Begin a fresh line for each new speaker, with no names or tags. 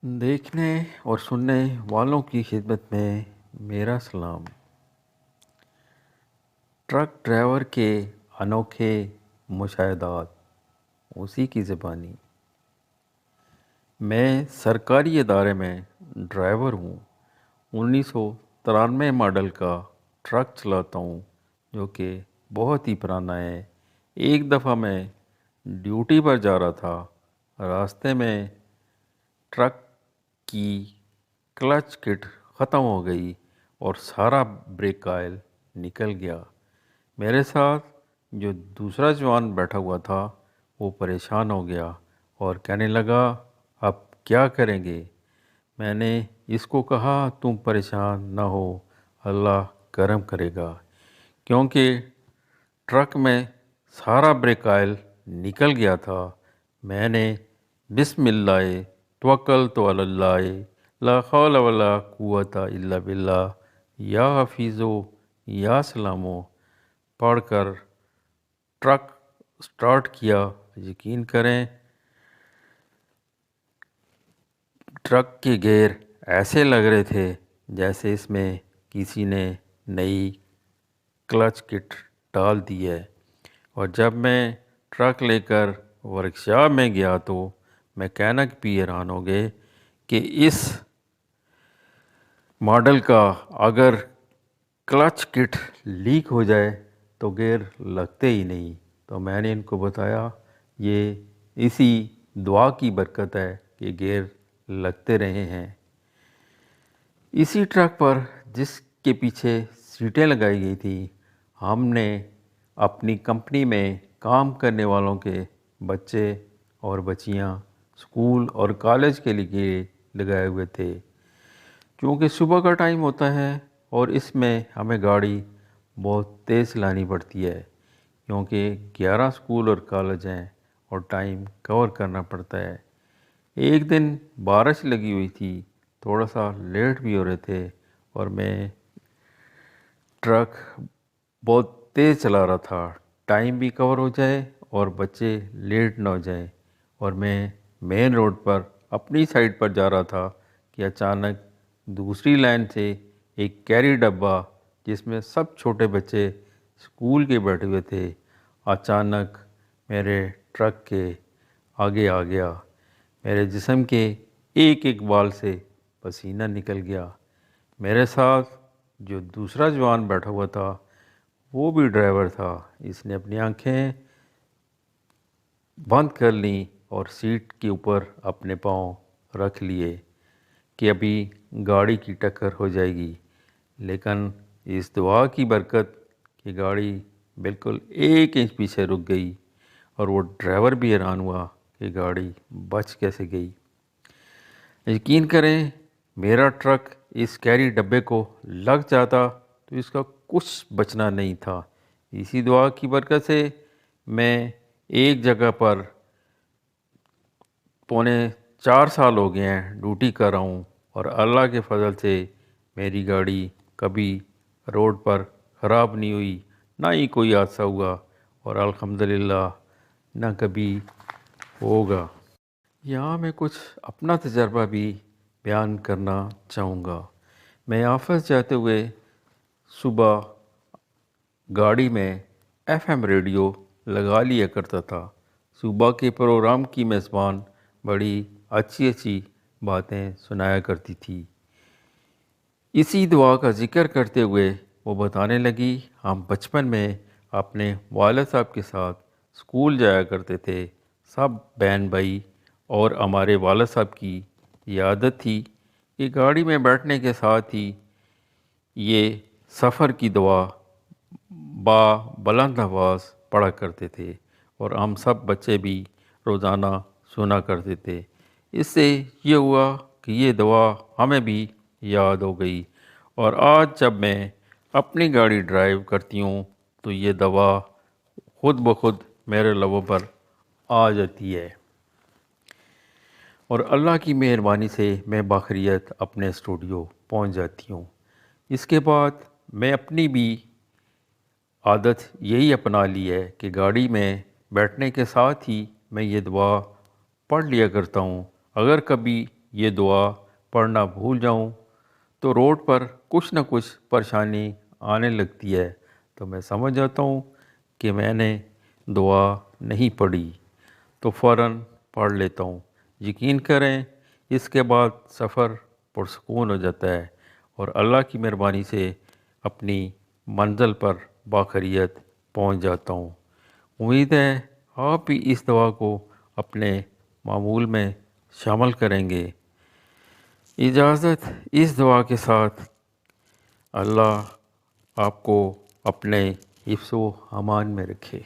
دیکھنے اور سننے والوں کی خدمت میں میرا سلام۔ ٹرک ڈرائیور کے انوکھے مشاہدات، اسی کی زبانی۔ میں سرکاری ادارے میں ڈرائیور ہوں۔ 1993 ماڈل کا ٹرک چلاتا ہوں جو کہ بہت ہی پرانا ہے۔ ایک دفعہ میں ڈیوٹی پر جا رہا تھا، راستے میں ٹرک کی کلچ کٹ ختم ہو گئی اور سارا بریک آئل نکل گیا۔ میرے ساتھ جو دوسرا جوان بیٹھا ہوا تھا وہ پریشان ہو گیا اور کہنے لگا اب کیا کریں گے؟ میں نے اس کو کہا تم پریشان نہ ہو، اللہ کرم کرے گا، کیونکہ ٹرک میں سارا بریک آئل نکل گیا تھا۔ میں نے بسم اللہ توکلت علی اللہ لا حول ولا قوت الا باللہ یا حفیظو یا سلامو پڑھ کر ٹرک سٹارٹ کیا۔ یقین کریں ٹرک کے گیئر ایسے لگ رہے تھے جیسے اس میں کسی نے نئی کلچ کٹ ڈال دی ہے۔ اور جب میں ٹرک لے کر ورکشاپ میں گیا تو میکینک بھی حیران ہو گئے کہ اس ماڈل کا اگر کلچ کٹ لیک ہو جائے تو گیئر لگتے ہی نہیں۔ تو میں نے ان کو بتایا یہ اسی دعا کی برکت ہے کہ گیئر لگتے رہے ہیں۔ اسی ٹرک پر جس کے پیچھے سیٹیں لگائی گئی تھیں، ہم نے اپنی کمپنی میں کام کرنے والوں کے بچے اور بچیاں اسکول اور کالج کے لیے لگائے ہوئے تھے، کیونکہ صبح کا ٹائم ہوتا ہے اور اس میں ہمیں گاڑی بہت تیز چلانی پڑتی ہے، کیونکہ 11 اسکول اور کالج ہیں اور ٹائم کور کرنا پڑتا ہے۔ ایک دن بارش لگی ہوئی تھی، تھوڑا سا لیٹ بھی ہو رہے تھے اور میں ٹرک بہت تیز چلا رہا تھا، ٹائم بھی کور ہو جائے اور بچے لیٹ نہ ہو جائیں۔ اور میں مین روڈ پر اپنی سائڈ پر جا رہا تھا کہ اچانک دوسری لائن سے ایک کیری ڈبہ جس میں سب چھوٹے بچے اسکول کے بیٹھے ہوئے تھے، اچانک میرے ٹرک کے آگے آ گیا۔ میرے جسم کے ایک ایک بال سے پسینہ نکل گیا۔ میرے ساتھ جو دوسرا جوان بیٹھا ہوا تھا وہ بھی ڈرائیور تھا، اس نے اپنی آنکھیں بند کر لیں اور سیٹ کے اوپر اپنے پاؤں رکھ لیے کہ ابھی گاڑی کی ٹکر ہو جائے گی۔ لیکن اس دعا کی برکت کہ گاڑی بالکل 1 انچ پیچھے رک گئی اور وہ ڈرائیور بھی حیران ہوا کہ گاڑی بچ کیسے گئی۔ یقین کریں میرا ٹرک اس کیری ڈبے کو لگ جاتا تو اس کا کچھ بچنا نہیں تھا۔ اسی دعا کی برکت سے میں ایک جگہ پر 3.25 سال ہو گئے ہیں ڈیوٹی کر رہا ہوں اور اللہ کے فضل سے میری گاڑی کبھی روڈ پر خراب نہیں ہوئی، نہ ہی کوئی حادثہ ہوا اور الحمدللہ نہ کبھی ہوگا۔ یہاں میں کچھ اپنا تجربہ بھی بیان کرنا چاہوں گا۔ میں آفس جاتے ہوئے صبح گاڑی میں FM ریڈیو لگا لیا کرتا تھا۔ صبح کے پروگرام کی میزبان بڑی اچھی اچھی باتیں سنایا کرتی تھی۔ اسی دعا کا ذکر کرتے ہوئے وہ بتانے لگی ہم بچپن میں اپنے والد صاحب کے ساتھ اسکول جایا کرتے تھے، سب بہن بھائی، اور ہمارے والد صاحب کی یہ عادت تھی کہ گاڑی میں بیٹھنے کے ساتھ ہی یہ سفر کی دعا با بلند آواز پڑھا کرتے تھے اور ہم سب بچے بھی روزانہ سنا کرتے تھے۔ اس سے یہ ہوا کہ یہ دعا ہمیں بھی یاد ہو گئی اور آج جب میں اپنی گاڑی ڈرائیو کرتی ہوں تو یہ دعا خود بخود میرے لبوں پر آ جاتی ہے اور اللہ کی مہربانی سے میں باخریت اپنے اسٹوڈیو پہنچ جاتی ہوں۔ اس کے بعد میں اپنی بھی عادت یہی اپنا لی ہے کہ گاڑی میں بیٹھنے کے ساتھ ہی میں یہ دعا پڑھ لیا کرتا ہوں۔ اگر کبھی یہ دعا پڑھنا بھول جاؤں تو روڈ پر کچھ نہ کچھ پریشانی آنے لگتی ہے، تو میں سمجھ جاتا ہوں کہ میں نے دعا نہیں پڑھی، تو فوراً پڑھ لیتا ہوں۔ یقین کریں اس کے بعد سفر پرسکون ہو جاتا ہے اور اللہ کی مہربانی سے اپنی منزل پر باخیریت پہنچ جاتا ہوں۔ امید ہے آپ بھی اس دعا کو اپنے معمول میں شامل کریں گے۔ اجازت اس دعا کے ساتھ، اللہ آپ کو اپنے حفظ و امان میں رکھے۔